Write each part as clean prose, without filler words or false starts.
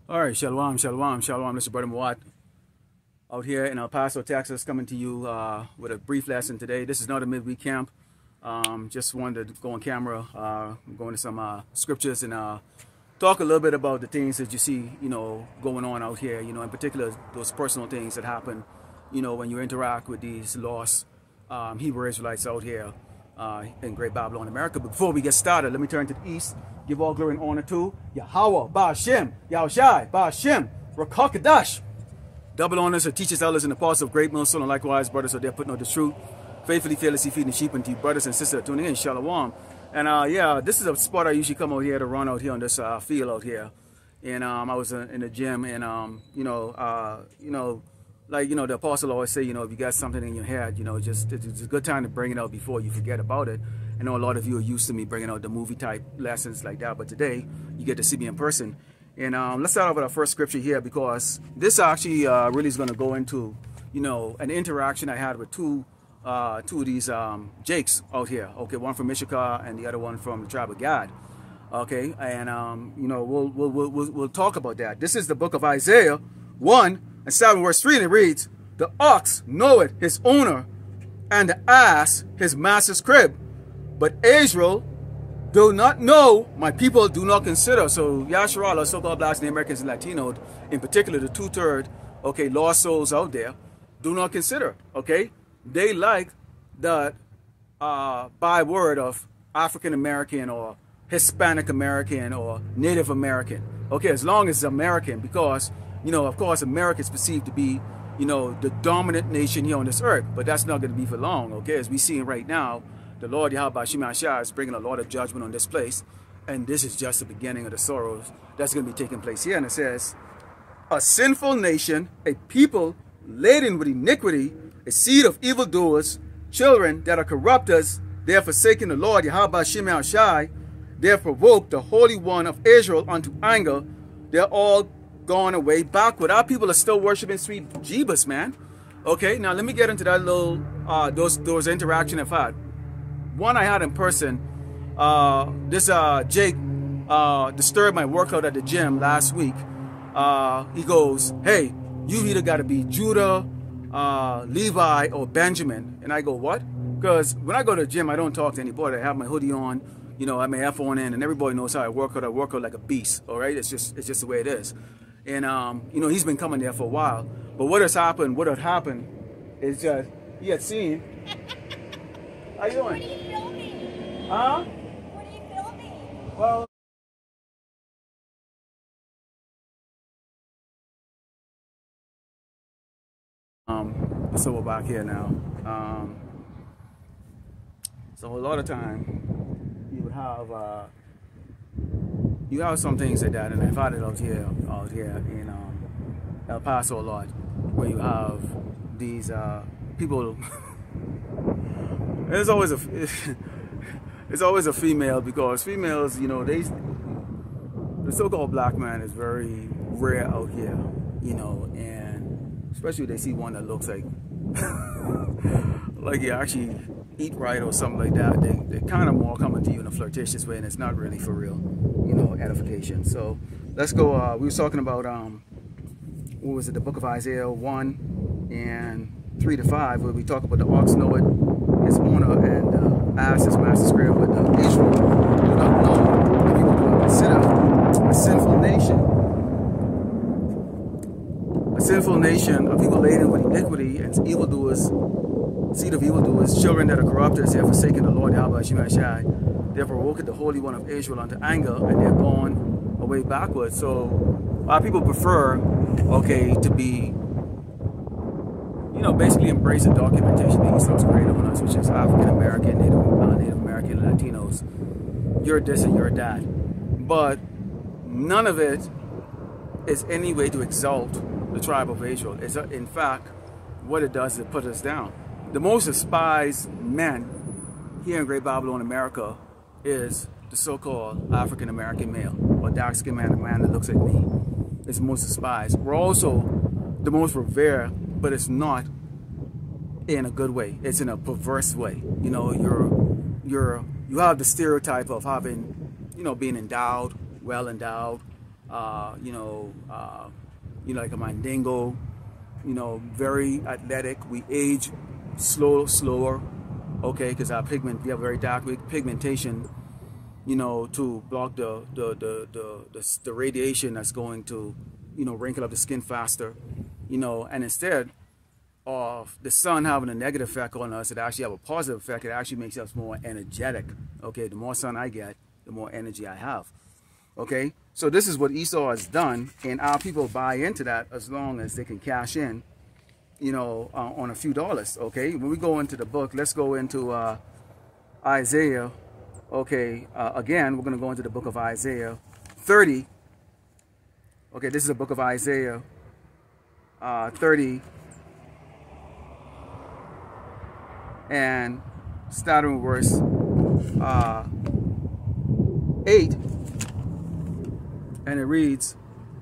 All right, shalom, shalom, shalom. This is Brother Muad out here in El Paso, Texas, coming to you with a brief lesson today. This is not a midweek camp. Just wanted to go on camera, go into some scriptures and talk a little bit about the things that you see, going on out here. In particular, those personal things that happen, when you interact with these lost Hebrew Israelites out here in Great Babylon, America. But before we get started, let me turn to the east. Give all glory and honor to Yahweh, Ba'ashem, Yahushai, Ba'ashem, Rakakadash. Double honors to teachers, elders, and apostles of great millstone, and likewise, brothers, are there putting out the truth. Faithfully, fearlessly feeding the sheep, and to you, brothers and sisters tuning in. Shalom. And yeah, this is a spot I usually come out here to run out here on this field out here. And I was in the gym, and the apostle always say, if you got something in your head, it's a good time to bring it out before you forget about it. I know a lot of you are used to me bringing out the movie type lessons like that, but today you get to see me in person. And let's start off with our first scripture here, because this actually really is going to go into, an interaction I had with two of these Jakes out here. Okay, one from Issachar and the other one from the tribe of Gad. Okay, and we'll talk about that. This is the book of Isaiah 1:7, verse 3, and it reads, "The ox knoweth his owner, and the ass his master's crib. But Israel do not know, my people do not consider." So Yasharala, so-called blacks and Americans and Latinos, in particular the 2/3, okay, lost souls out there, do not consider, okay? They like the byword of African American or Hispanic American or Native American, okay, as long as it's American, because, of course, America is perceived to be, the dominant nation here on this earth, but that's not going to be for long, okay? As we see right now, the Lord Yahweh Shemashah is bringing a lot of judgment on this place, and this is just the beginning of the sorrows that's going to be taking place here. And it says, "A sinful nation, a people laden with iniquity, a seed of evildoers, children that are corrupters, they have forsaken the Lord Yahweh Shemashah, they have provoked the Holy One of Israel unto anger, they're all gone away backward." Our people are still worshiping sweet Jebus, man. Okay, now let me get into that little, those interaction I've had. One I had in person, this Jake disturbed my workout at the gym last week. He goes, "Hey, you either got to be Judah, Levi, or Benjamin." And I go, "What?" Because when I go to the gym, I don't talk to anybody. I have my hoodie on, I have my F on in, and everybody knows how I work out. I work out like a beast, all right? It's just the way it is. And, he's been coming there for a while. But what had happened is just, he had seen... How you doing? What are you filming? Huh? What are you filming? Well... so we're back here now. So a lot of time you would have some things like that, and I've had it out here in El Paso a lot, where you have these people. It's always a female, because females, the so-called black man is very rare out here, and especially if they see one that looks like like you actually eat right or something like that, they kind of more coming to you in a flirtatious way, and it's not really for real, edification. So let's go. We were talking about what was it, the book of Isaiah 1:3-5, where we talk about the ox knoweth his owner, and ass his master's crib. But Israel do not know, the people do not consider a sinful nation, a people laden with iniquity and evildoers, seed of evildoers, children that are corrupted. They have forsaken the Lord Yahweh Shemashah, they have provoked the Holy One of Israel unto anger, and they have gone away backwards. So our people prefer, okay, to be, basically embrace the documentation that Esau's created on us, which is African American, Native American, Latinos. You're this and you're that. But none of it is any way to exalt the tribe of Israel. It's, in fact, what it does is it puts us down. The most despised men here in Great Babylon, America, is the so-called African American male, or dark-skinned man, a man that looks like me, is the most despised. We're also the most revered, but it's not in a good way. It's in a perverse way. You have the stereotype of having, being endowed, well endowed, like a mandingo, very athletic. We age slower, okay, because our we have very dark pigmentation, to block the radiation that's going to, wrinkle up the skin faster, and instead of the sun having a negative effect on us, it actually have a positive effect. It actually makes us more energetic, okay? The more sun I get, the more energy I have, okay? So this is what Esau has done, and our people buy into that as long as they can cash in, on a few dollars, okay? When we go into the book, let's go into Isaiah, okay? Again, we're going to go into the book of Isaiah 30. Okay, this is the book of Isaiah 30. And starting with verse 8. And it reads,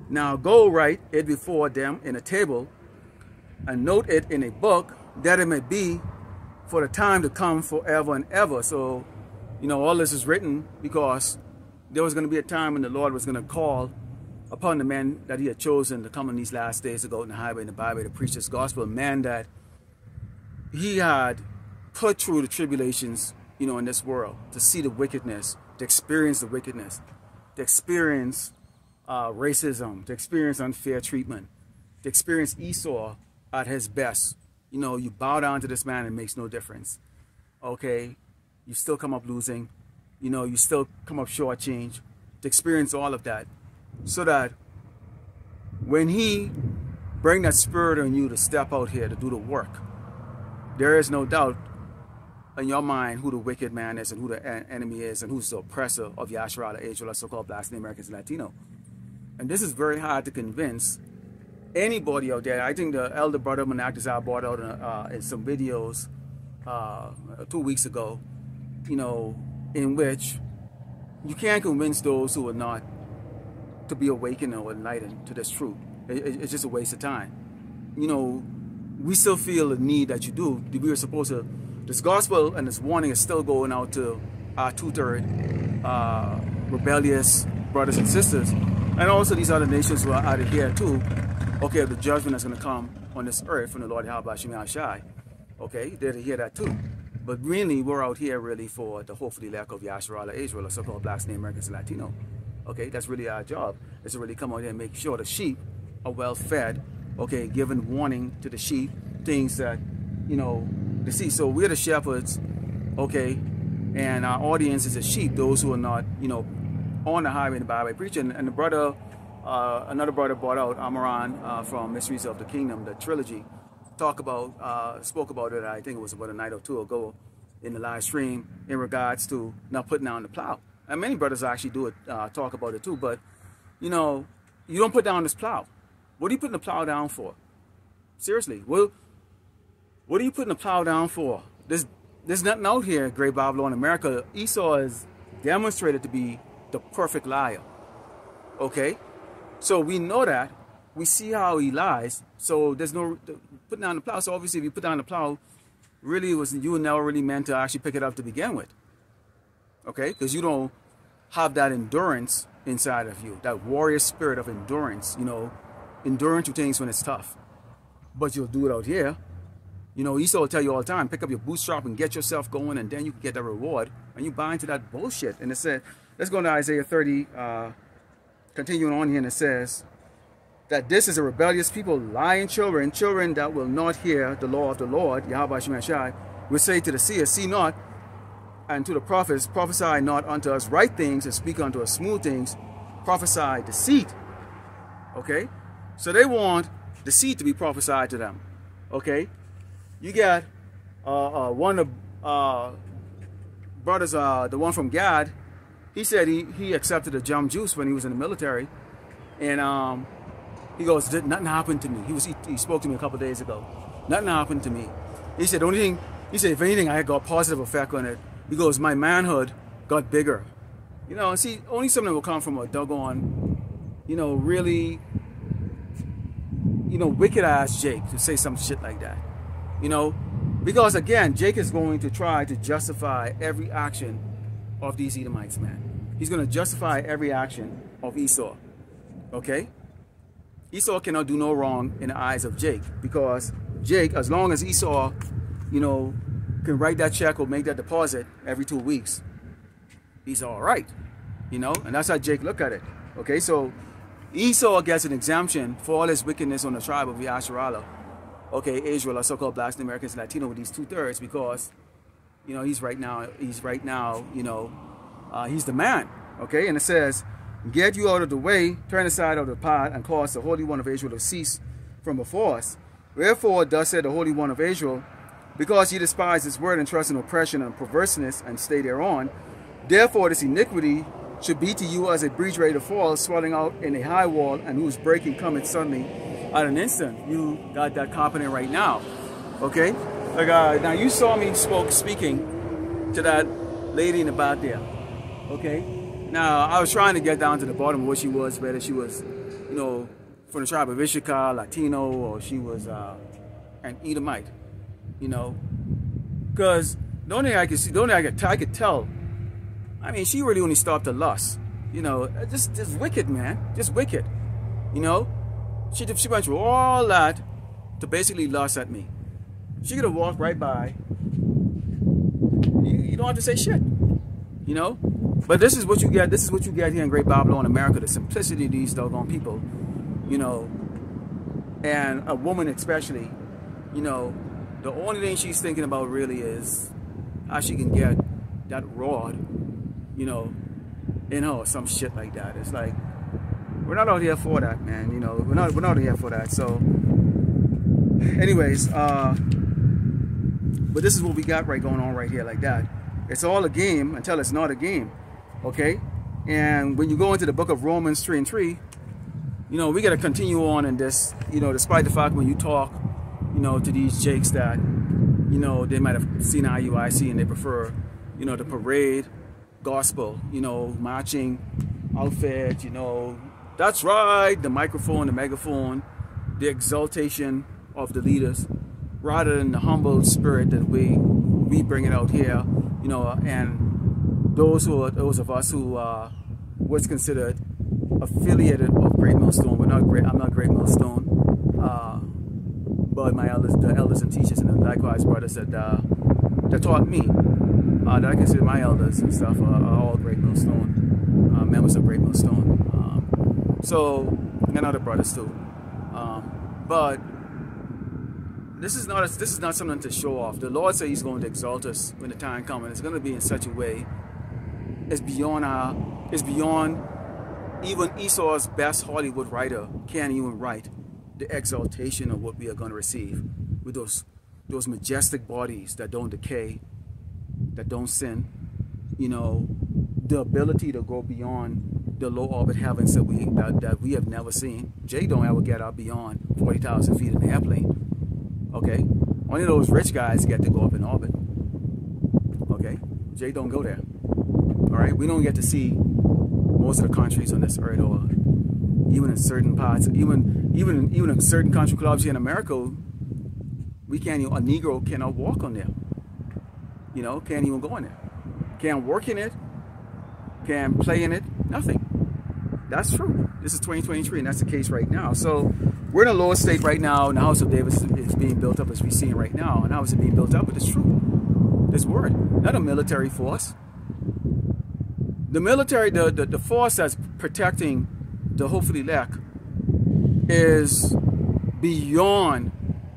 "Now go write it before them in a table, and note it in a book, that it may be for the time to come forever and ever." So, all this is written because there was going to be a time when the Lord was going to call upon the men that he had chosen to come in these last days to go in the highway and the byway to preach this gospel. Men that he had put through the tribulations, in this world, to see the wickedness, to experience the wickedness, to experience racism, to experience unfair treatment, to experience Esau at his best. You bow down to this man, it makes no difference. Okay, you still come up losing. You still come up shortchange. To experience all of that, so that when he bring that spirit on you to step out here to do the work, there is no doubt in your mind who the wicked man is and who the enemy is and who's the oppressor of Yasharala Israel, so-called blacks, Americans, and Latino. And this is very hard to convince anybody out there. I think the elder brother Manakdazar brought out in some videos 2 weeks ago, in which you can't convince those who are not to be awakened or enlightened to this truth. It's just a waste of time. We still feel the need that you do. We are supposed to, this gospel and this warning is still going out to our two-third rebellious brothers and sisters, and also these other nations who are out of here too, okay, the judgment that's going to come on this earth from the Lord Yahweh Shemai Shai. Okay, they're to hear that too. But really, we're out here really for the hopefully lack of Yasharala Israel, or so-called blacks, Native Americans, and Latino. Okay, that's really our job, is to really come out here and make sure the sheep are well fed, okay, giving warning to the sheep, things that, to see. So we're the shepherds, okay, and our audience is the sheep, those who are not, on the highway and the byway preaching. And the brother, another brother brought out Amaran from Mysteries of the Kingdom, the trilogy, spoke about it, I think it was about a night or two ago in the live stream, in regards to not putting down the plow. And many brothers actually do it, talk about it too, but, you don't put down this plow. What are you putting the plow down for? Seriously, what are you putting the plow down for? There's nothing out here, Great Babylon, America. Esau is demonstrated to be the perfect liar. Okay? So we know that. We see how he lies. So there's no putting down the plow. So obviously if you put down the plow, really you were never really meant to actually pick it up to begin with. Okay? Because you don't have that endurance inside of you. That warrior spirit of endurance, endurance to things when it's tough. But you'll do it out here. Esau will tell you all the time, pick up your bootstrap and get yourself going, and then you can get that reward. And you buy into that bullshit. And it said, let's go to Isaiah 30, continuing on here, and it says that this is a rebellious people, lying children that will not hear the law of the Lord, Yahweh Shemai Shai, will say to the seers, see not, and to the prophets, prophesy not unto us right things, and speak unto us smooth things, prophesy deceit. Okay? So they want deceit to be prophesied to them. Okay? You got one of brothers, the one from Gad, he said he accepted a jump juice when he was in the military. And he goes, nothing happened to me. He spoke to me a couple of days ago. Nothing happened to me. He said, if anything, I got a positive effect on it. He goes, my manhood got bigger. See, only something will come from a doggone, really, wicked ass Jake to say some shit like that. Because again, Jake is going to try to justify every action of these Edomites, man. He's going to justify every action of Esau. Okay? Esau cannot do no wrong in the eyes of Jake, because Jake, as long as Esau, you know, can write that check or make that deposit every 2 weeks, he's all right, you know? And that's how Jake look at it. Okay, so Esau gets an exemption for all his wickedness on the tribe of Yasharala. Okay, Israel, or so-called Blacks, Americans, Latino, with these 2/3, because, you know, he's right now, you know, he's the man. Okay, and it says, get you out of the way, turn aside of the path, and cause the Holy One of Israel to cease from before us. Wherefore, thus said the Holy One of Israel, because ye despise his word and trust in oppression and perverseness, and stay thereon, therefore this iniquity should be to you as a breach ready to fall, swelling out in a high wall, and whose breaking cometh suddenly at an instant. You got that confident right now. Okay? Like, now you saw me speaking to that lady in the back there. Okay? Now, I was trying to get down to the bottom of what she was, whether she was, you know, from the tribe of Issachar, Latino, or she was an Edomite, you know. Because the only thing I could see, the only thing I could tell, I mean, she really only stopped at lust. You know, just wicked, man. Just wicked. You know? She went through all that to basically lust at me. She could have walked right by. You don't have to say shit. You know? But this is what you get. This is what you get here in Great Babylon, America. The simplicity of these doggone people. You know? And a woman especially. You know? The only thing she's thinking about really is how she can get that rod, you know, in her or some shit like that. It's like, we're not out here for that, man. You know, we're not out here for that. So, anyways, but this is what we got going on right here, like that. It's all a game until it's not a game, okay? And when you go into the book of Romans 3:3, you know, we got to continue on in this, you know, despite the fact when you talk, you know, to these jakes that, you know, they might have seen IUIC and they prefer, you know, the parade gospel, you know, marching outfit, you know, that's right, the microphone, the megaphone, the exaltation of the leaders, rather than the humble spirit that we bring it out here, you know. And those of us who was considered affiliated of Great Millstone, I'm not Great Millstone, but my elders, the elders and teachers, and likewise brothers that taught me, that I consider my elders and stuff, are all Great Millstone, members of Great Millstone. So, and other brothers too. But this is not something to show off. The Lord said He's going to exalt us when the time comes. It's going to be in such a way. It's beyond even Esau's best Hollywood writer can't even write the exaltation of what we are going to receive with those majestic bodies that don't decay, that don't sin. You know, the ability to go beyond the low orbit heavens that we have never seen. Jay don't ever get out beyond 40,000 feet in an airplane. Okay, only those rich guys get to go up in orbit. Okay, Jay don't go there. All right, we don't get to see most of the countries on this earth, or even in certain parts, even in certain country clubs here in America, we can't even, a Negro cannot walk on there. You know, can't even go in there. Can't work in it. Can't play in it. Nothing. That's true. This is 2023, and that's the case right now. So we're in a lower state right now, and the house of David is being built up as we see it right now. And how is it being built up? But it's true. This word, not a military force. The military, the force that's protecting the hopefully elect is beyond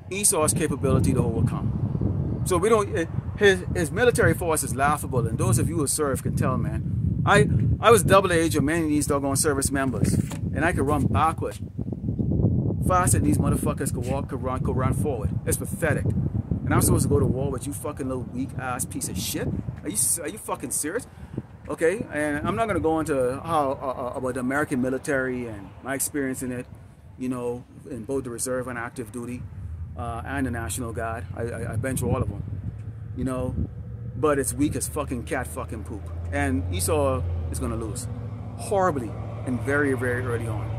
Esau's capability to overcome. So we don't. His military force is laughable, and those of you who serve can tell, man. I was double the age of many of these doggone service members, and I could run backward faster than these motherfuckers could run forward. It's pathetic. And I'm supposed to go to war with you fucking little weak ass piece of shit? Are you fucking serious? Okay, and I'm not gonna go into how about the American military and my experience in it, you know, in both the reserve and active duty, and the National Guard. I've been through all of them, you know, but it's weak as fucking cat fucking poop. And Esau is gonna lose horribly and very, very early on.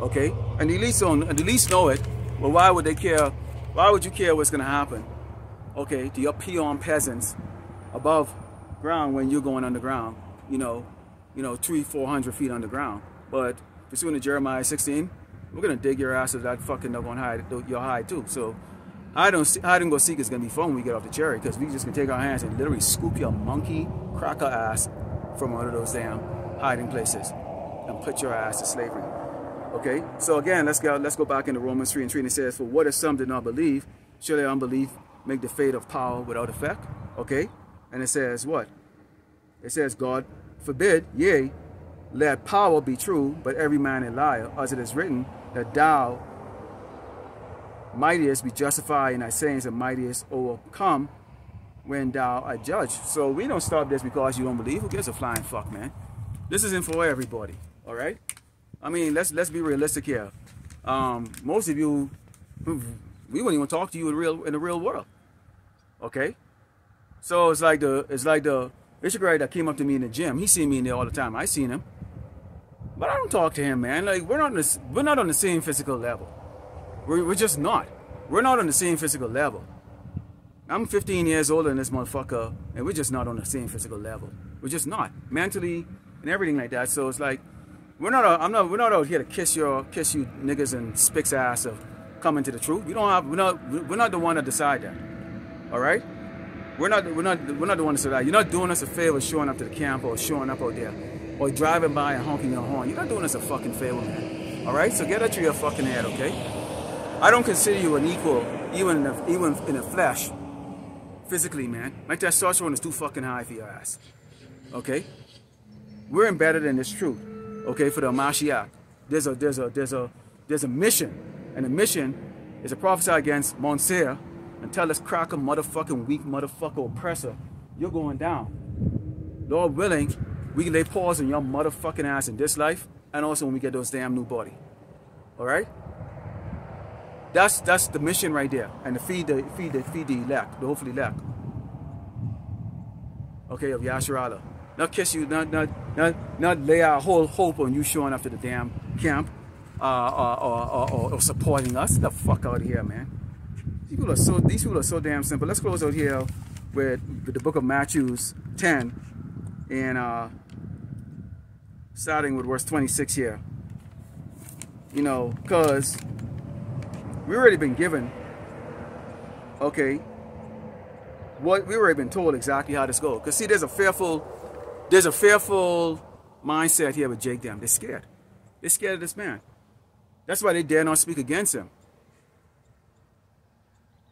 Okay, and the elites know it. But why would they care? Why would you care what's gonna happen? Okay, to your peon peasants above ground when you're going underground, you know, 300-400 feet underground. But pursuing to Jeremiah 16, we're gonna dig your ass with that fucking dog on hide, your hide too. So hide and go seek is gonna be fun when we get off the cherry, because we just can take our hands and literally scoop your monkey cracker ass from one of those damn hiding places and put your ass to slavery. Okay, so again, let's go back into Romans 3 and 3, and it says, for what if some did not believe, shall their unbelief make the fate of power without effect? Okay, and it says what? It says, God forbid, yea, let power be true, but every man a liar, as it is written, that thou mightest be justified in thy sayings, and mightest overcome when thou art judged. So we don't stop this because you don't believe. Who gives a flying fuck, man? This isn't for everybody, all right? I mean, let's be realistic here. Most of you, we wouldn't even talk to you in the real world, okay? So it's like the guy that came up to me in the gym. He seen me in there all the time. I seen him, but I don't talk to him, man. Like we're not on the same physical level. We're just not. We're not on the same physical level. I'm 15 years older than this motherfucker, and we're just not on the same physical level. We're just not mentally and everything like that. So it's like we're not out here to kiss you niggas and spicks ass of coming to the truth. We're not the one to decide that. All right. We're not the one to say that. You're not doing us a favor showing up to the camp or showing up out there or driving by and honking your horn. You're not doing us a fucking favor, man. All right? So get that to your fucking head, okay? I don't consider you an equal, even in the flesh, physically, man. My testosterone is too fucking high for your ass. Okay? We're embedded in this truth. Okay? For the Mashiach, there's a mission, and the mission is to prophesy against Mount Seir and tell this cracker, motherfucking weak motherfucker oppressor, you're going down. Lord willing, we can lay pause on your motherfucking ass in this life, and also when we get those damn new body. All right? That's the mission right there, and to feed the elect, the hopefully elect. Okay, of Yasharala. Not kiss you, not lay our whole hope on you showing up to the damn camp, or supporting us. Get the fuck out of here, man. These people are so damn simple. Let's close out here with the book of Matthew 10, and starting with verse 26 here. You know, because we already been given, okay, what we already been told exactly how this goes. Because see, there's a fearful mindset here with Jake them. They're scared. They're scared of this man. That's why they dare not speak against him.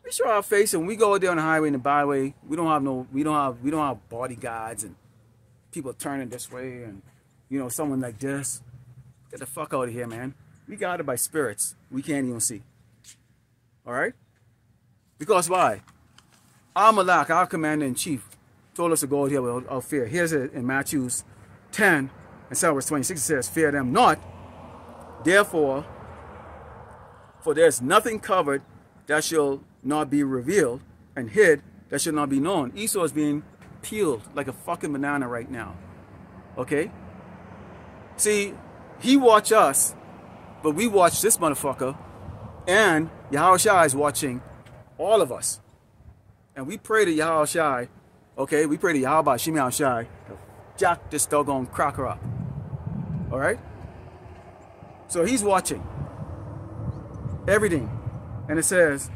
We show our face and we go out there on the highway and the byway. We don't have bodyguards and people turning this way and, you know, someone like this. Get the fuck out of here, man. We guided by spirits we can't even see. All right? Because why? Our Malak, our commander-in-chief, told us to go out here without fear. Here's it in Matthew 10 and verse 26. It says, fear them not. Therefore, for there's nothing covered that shall not be revealed, and hid that shall not be known. Esau is being peeled like a fucking banana right now. Okay? See, he watch us, but we watch this motherfucker, and Yahushua is watching all of us. And we pray to Yahushua, okay? We pray to Yahweh Shemi Shai to jack this doggone cracker up. Alright? So he's watching everything. And it says,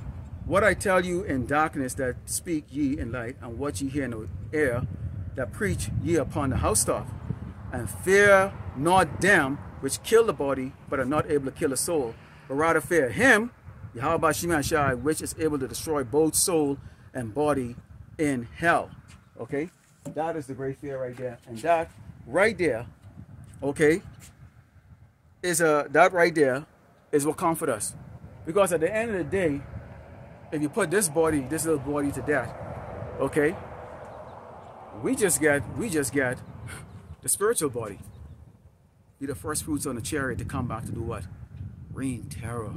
what I tell you in darkness, that speak ye in light, and what ye hear in the air, that preach ye upon the housetop. And fear not them which kill the body, but are not able to kill the soul, but rather fear him, Yahweh Shemi Shai, which is able to destroy both soul and body in hell. Okay? That is the great fear right there. And that right there, okay, that right there is what comforts us. Because at the end of the day, if you put this little body to death, okay, we just get the spiritual body. Be the first fruits on the chariot to come back to do what? Rain terror,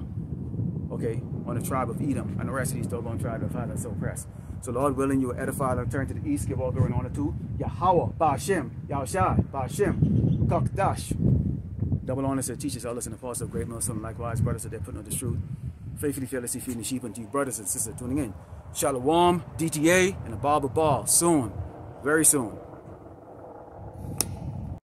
okay, on the tribe of Edom and the rest of these doggone tribes of God that's so oppressed. So Lord willing, you will edify and turn to the east, give all glory and honor to Yahweh, Ba'ashem, Yahushai, Ba'ashem, Kakdash. Double honors to teachers, elders, and apostles of great Muslim, likewise brothers that they're putting on the truth. Faithfully, fearlessly feeding the sheep unto you, brothers and sisters tuning in. Shalom, DTA, and a Bible ball soon, very soon.